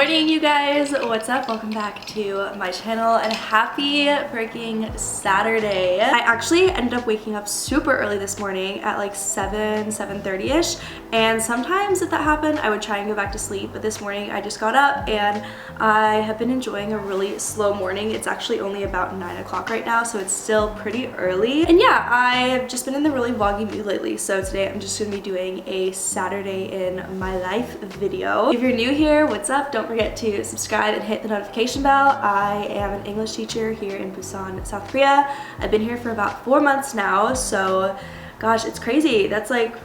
morning, you guys. What's up? Welcome back to my channel and happy freaking Saturday. I actually ended up waking up super early this morning at like 7:30ish, and sometimes if that happened I would try and go back to sleep, but this morning I just got up and I have been enjoying a really slow morning. It's actually only about 9 o'clock right now, so it's still pretty early. And yeah, I've just been in the really vloggy mood lately, so today I'm just gonna be doing a Saturday in my life video. If you're new here, what's up? Don't forget to subscribe and hit the notification bell. I am an English teacher here in Busan, South Korea. I've been here for about 4 months now, so gosh, it's crazy. That's like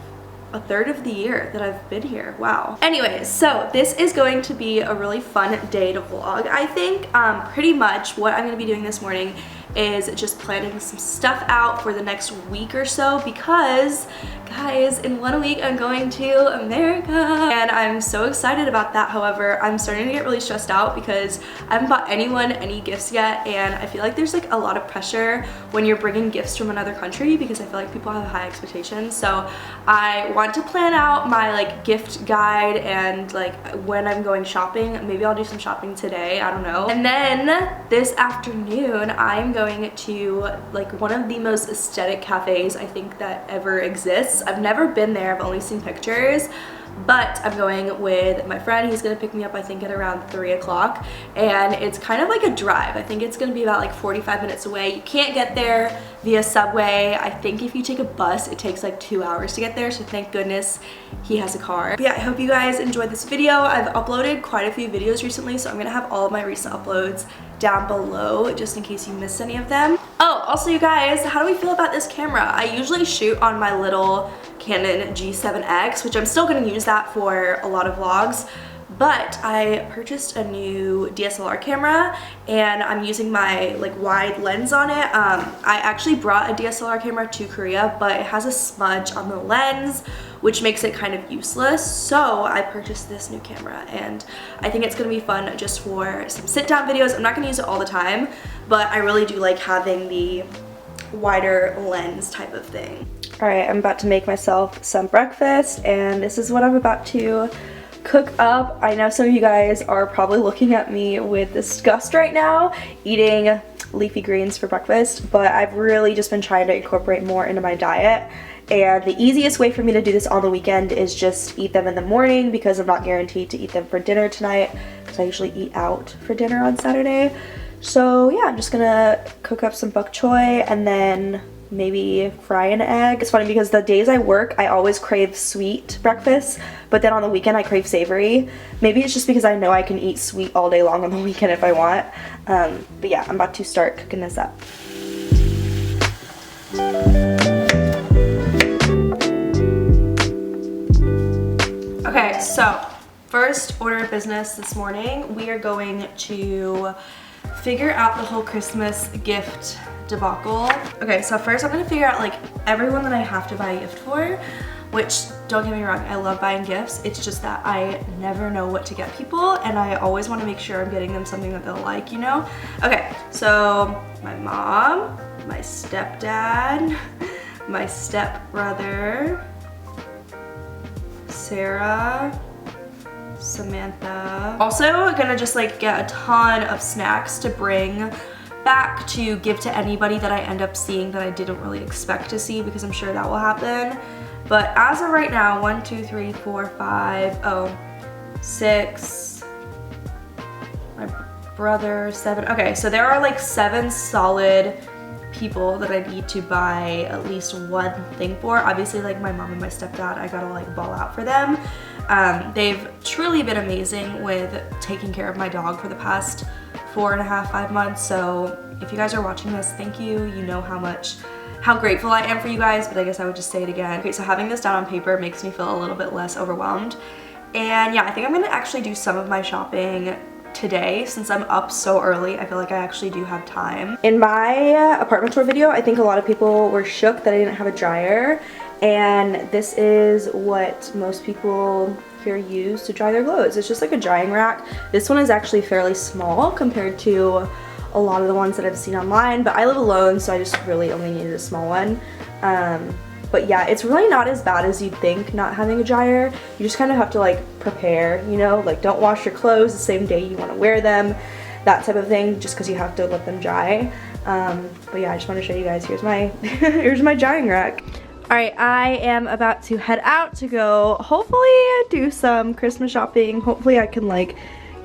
a third of the year that I've been here. Wow. Anyways, so this is going to be a really fun day to vlog. I think pretty much what I'm going to be doing this morning is just planning some stuff out for the next week or so, because guys, in 1 week I'm going to America and I'm so excited about that. However, I'm starting to get really stressed out because I haven't bought anyone any gifts yet, and I feel like there's like a lot of pressure when you're bringing gifts from another country because I feel like people have high expectations. So I want to plan out my like gift guide and like when I'm going shopping. Maybe I'll do some shopping today, I don't know. And then this afternoon I'm going to like one of the most aesthetic cafes I think that ever exists. I've never been there, I've only seen pictures, but I'm going with my friend. He's gonna pick me up I think at around 3 o'clock, and it's kind of like a drive. I think it's gonna be about like 45 minutes away. You can't get there via subway. I think if you take a bus it takes like 2 hours to get there, so thank goodness he has a car. But yeah, I hope you guys enjoyed this video. I've uploaded quite a few videos recently, so I'm gonna have all of my recent uploads down below just in case you missed any of them. Oh, also you guys, how do we feel about this camera? I usually shoot on my little Canon G7X, which I'm still gonna use that for a lot of vlogs, but I purchased a new DSLR camera and I'm using my like wide lens on it. I actually brought a DSLR camera to Korea, but it has a smudge on the lens, which makes it kind of useless. So I purchased this new camera and I think it's gonna be fun just for some sit down videos. I'm not gonna use it all the time, but I really do like having the wider lens type of thing. All right, I'm about to make myself some breakfast and this is what I'm about to cook up. I know some of you guys are probably looking at me with disgust right now eating leafy greens for breakfast, but I've really just been trying to incorporate more into my diet, and the easiest way for me to do this on the weekend is just eat them in the morning because I'm not guaranteed to eat them for dinner tonight because I usually eat out for dinner on Saturday. So yeah, I'm just gonna cook up some bok choy and then maybe fry an egg. It's funny because the days I work I always crave sweet breakfast, but then on the weekend I crave savory. Maybe it's just because I know I can eat sweet all day long on the weekend if I want. But yeah, I'm about to start cooking this up. Okay, so first order of business this morning, we are going to figure out the whole Christmas gift debacle. Okay, so first I'm gonna figure out like everyone that I have to buy a gift for, which don't get me wrong, I love buying gifts. It's just that I never know what to get people and I always want to make sure I'm getting them something that they'll like, you know? Okay, so my mom, my stepdad, my stepbrother, Sarah, Samantha. Also gonna just like get a ton of snacks to bring back to give to anybody that I end up seeing that I didn't really expect to see, because I'm sure that will happen. But as of right now, 1, 2, 3, 4, 5, 6, my brother, 7. Okay, so there are like 7 solid people that I need to buy at least one thing for. Obviously like my mom and my stepdad, I gotta like ball out for them. They've truly been amazing with taking care of my dog for the past 4.5, 5 months. So if you guys are watching this, thank you. You know how grateful I am for you guys, but I guess I would just say it again. Okay, so having this down on paper makes me feel a little bit less overwhelmed. And yeah, I think I'm gonna actually do some of my shopping today since I'm up so early. I feel like I actually do have time. In my apartment tour video, I think a lot of people were shook that I didn't have a dryer, and this is what most people here use to dry their clothes. It's just like a drying rack. This one is actually fairly small compared to a lot of the ones that I've seen online, but I live alone, so I just really only needed a small one. But yeah, it's really not as bad as you'd think not having a dryer. You just kind of have to like prepare, you know, like don't wash your clothes the same day you want to wear them, that type of thing, just because you have to let them dry. But yeah, I just want to show you guys, here's my here's my drying rack. Alright, I am about to head out to go hopefully do some Christmas shopping. Hopefully I can like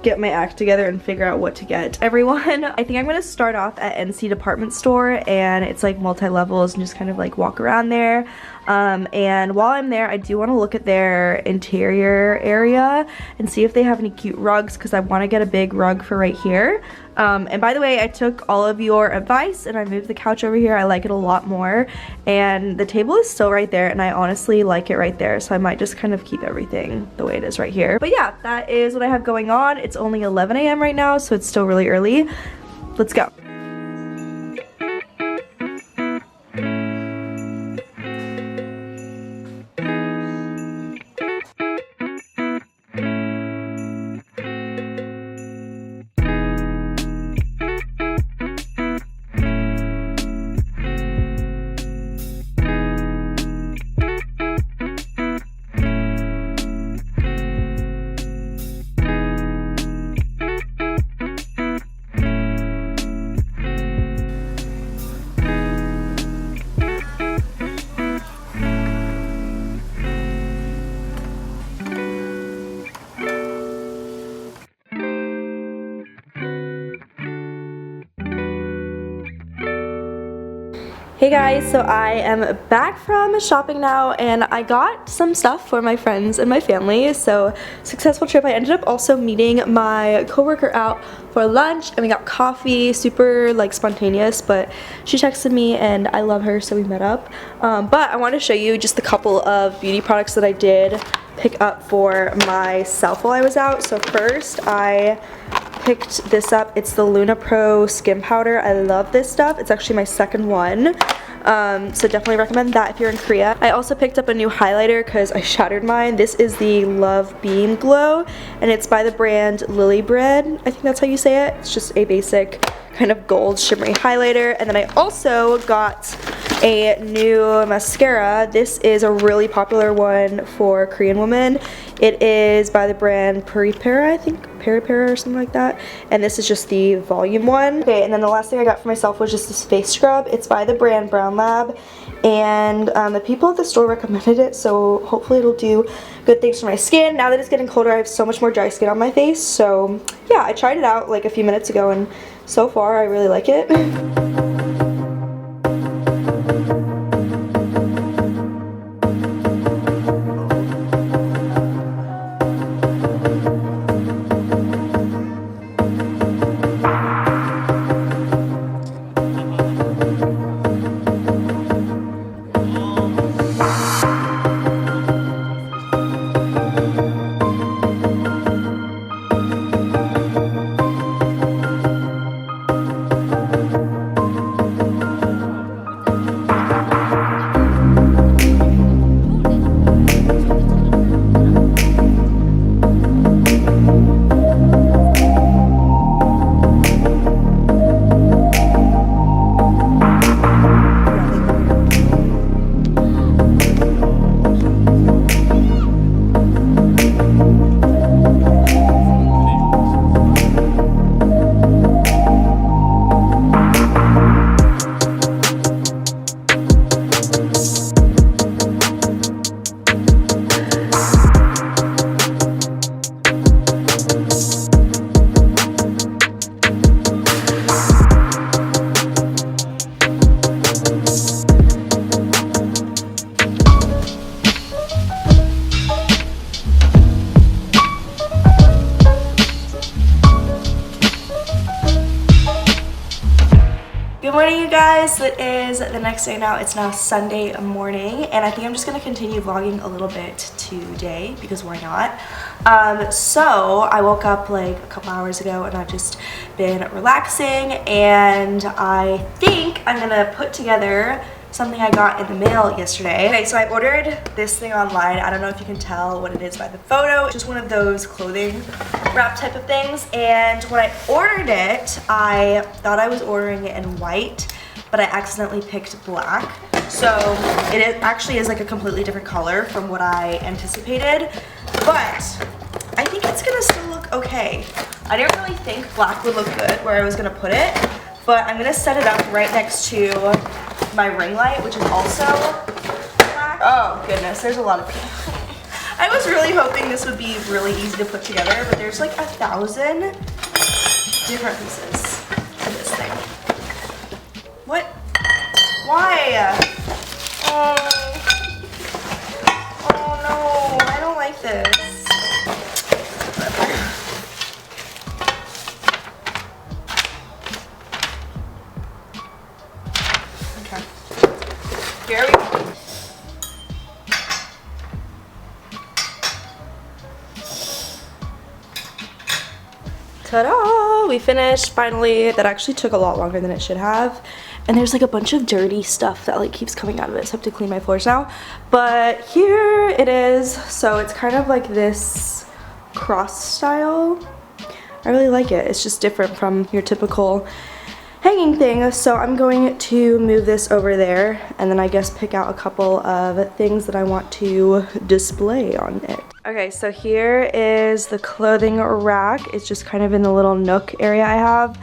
get my act together and figure out what to get everyone. I think I'm gonna start off at NC department store, and it's like multi-levels, and just kind of like walk around there. And while I'm there, I do want to look at their interior area and see if they have any cute rugs, because I want to get a big rug for right here. And by the way, I took all of your advice and I moved the couch over here. I like it a lot more, and the table is still right there, and I honestly like it right there, so I might just kind of keep everything the way it is right here. But yeah, that is what I have going on. It's only 11 a.m. right now, so it's still really early. Let's go. Hey guys, so I am back from shopping now, and I got some stuff for my friends and my family. So successful trip. I ended up also meeting my coworker out for lunch, and we got coffee. Super like spontaneous, but she texted me and I love her, so we met up. But I want to show you just a couple of beauty products that I did pick up for myself while I was out. So first I picked this up. It's the Luna Pro Skin Powder. I love this stuff. It's actually my second one. So definitely recommend that if you're in Korea. I also picked up a new highlighter because I shattered mine. This is the Love Beam Glow, and it's by the brand Lily Bread. I think that's how you say it. It's just a basic kind of gold shimmery highlighter. And then I also got a new mascara. This is a really popular one for Korean women. It is by the brand Peripera, I think. Peripera or something like that. And this is just the volume one. Okay, and then the last thing I got for myself was just this face scrub. It's by the brand Brown Lab. And the people at the store recommended it, so hopefully it'll do good things for my skin. Now that it's getting colder, I have so much more dry skin on my face. So yeah, I tried it out like a few minutes ago, and so far I really like it. Good morning, you guys. It is the next day now. It's now Sunday morning, and I think I'm just gonna continue vlogging a little bit today because why not? So I woke up like a couple hours ago, and I've just been relaxing, and I think I'm gonna put together something I got in the mail yesterday. Okay, so I ordered this thing online. I don't know if you can tell what it is by the photo. It's just one of those clothing wrap type of things. And when I ordered it, I thought I was ordering it in white, but I accidentally picked black. So it actually is like a completely different color from what I anticipated, but I think it's gonna still look okay. I didn't really think black would look good where I was gonna put it, but I'm gonna set it up right next to my ring light, which is also black. Oh goodness, there's a lot of people. I was really hoping this would be really easy to put together, but there's like 1,000 different pieces to this thing. What? Why? Oh no, I don't like this. Okay. Here we go. Ta-da! We finished finally. That actually took a lot longer than it should have. And there's like a bunch of dirty stuff that like keeps coming out of it, so I have to clean my floors now. But here it is. So it's kind of like this cross style. I really like it. It's just different from your typical hanging thing. So I'm going to move this over there and then I guess pick out a couple of things that I want to display on it. Okay, so here is the clothing rack. It's just kind of in the little nook area I have.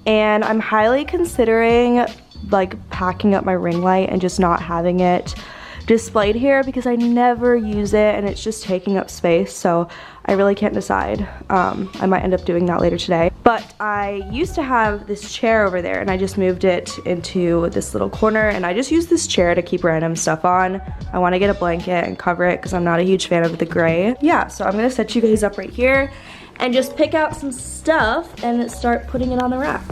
And I'm highly considering like packing up my ring light and just not having it displayed here because I never use it and it's just taking up space, so I really can't decide. I might end up doing that later today. But I used to have this chair over there and I just moved it into this little corner and I just use this chair to keep random stuff on. I want to get a blanket and cover it because I'm not a huge fan of the gray. Yeah, so I'm gonna set you guys up right here and just pick out some stuff and start putting it on the rack.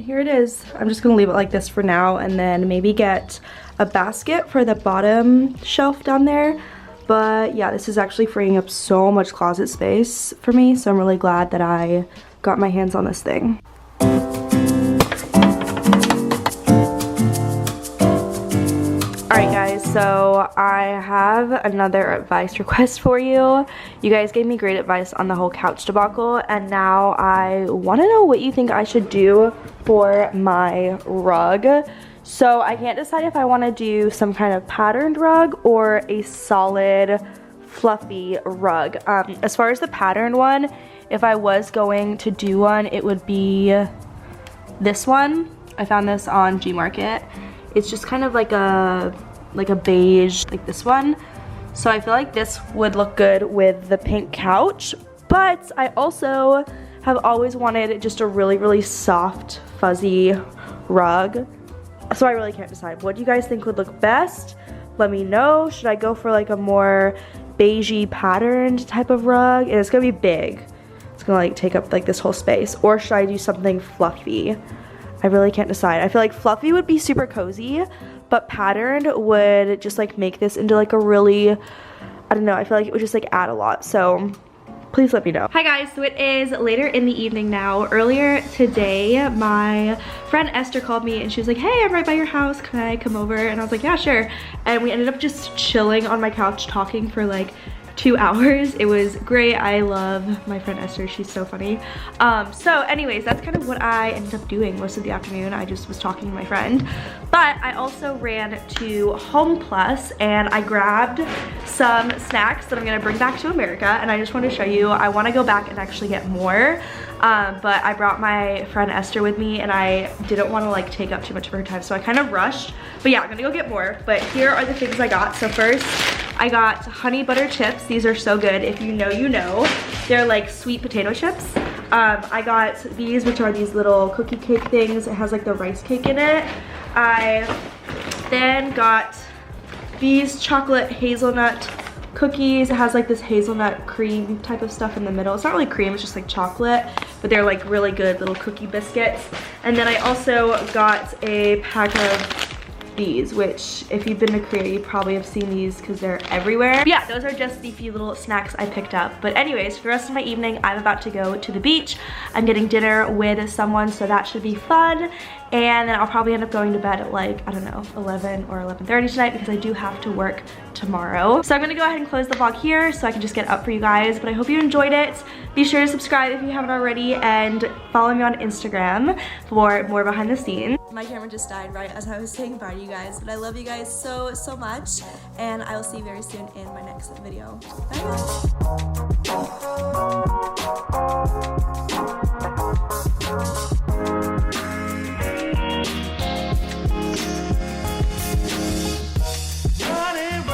Here it is. I'm just gonna leave it like this for now and then maybe get a basket for the bottom shelf down there. But yeah, this is actually freeing up so much closet space for me, so I'm really glad that I got my hands on this thing. Alright guys, so I have another advice request for you. You guys gave me great advice on the whole couch debacle and now I want to know what you think I should do for my rug. So I can't decide if I want to do some kind of patterned rug or a solid fluffy rug. As far as the patterned one, if I was going to do one, it would be this one. I found this on Gmarket. It's just kind of like a beige, like this one. So I feel like this would look good with the pink couch, but I also have always wanted just a really, really soft, fuzzy rug. So I really can't decide. What do you guys think would look best? Let me know. Should I go for like a more beigey patterned type of rug? And it's gonna be big. It's gonna like take up like this whole space. Or should I do something fluffy? I really can't decide. I feel like fluffy would be super cozy, but patterned would just like make this into like a really, I don't know, I feel like it would just like add a lot. So please let me know. Hi guys, so it is later in the evening now. Earlier today, my friend Esther called me and she was like, hey, I'm right by your house. Can I come over? And I was like, yeah, sure. And we ended up just chilling on my couch talking for like 2 hours. It was great. I love my friend Esther. She's so funny. So anyways, that's kind of what I ended up doing most of the afternoon. I just was talking to my friend. But I also ran to Home Plus and I grabbed some snacks that I'm gonna bring back to America, and I just want to show you. I want to go back and actually get more. But I brought my friend Esther with me and I didn't want to like take up too much of her time, so I kind of rushed. But yeah, I'm gonna go get more. But here are the things I got. So first, I got honey butter chips. These are so good. If you know, you know. They're like sweet potato chips. I got these, which are these little cookie cake things. It has like the rice cake in it. I then got these chocolate hazelnut cookies. It has like this hazelnut cream type of stuff in the middle. It's not really cream, it's just like chocolate, but they're like really good little cookie biscuits. And then I also got a pack of these, which if you've been to Korea, you probably have seen these because they're everywhere. But yeah, those are just the few little snacks I picked up. But anyways, for the rest of my evening, I'm about to go to the beach. I'm getting dinner with someone, so that should be fun. And then I'll probably end up going to bed at like, I don't know, 11 or 11:30 tonight because I do have to work tomorrow. So I'm gonna go ahead and close the vlog here so I can just get up for you guys, but I hope you enjoyed it. Be sure to subscribe if you haven't already and follow me on Instagram for more behind the scenes. My camera just died right as I was saying bye to you guys, but I love you guys so much, and I will see you very soon in my next video. Bye guys.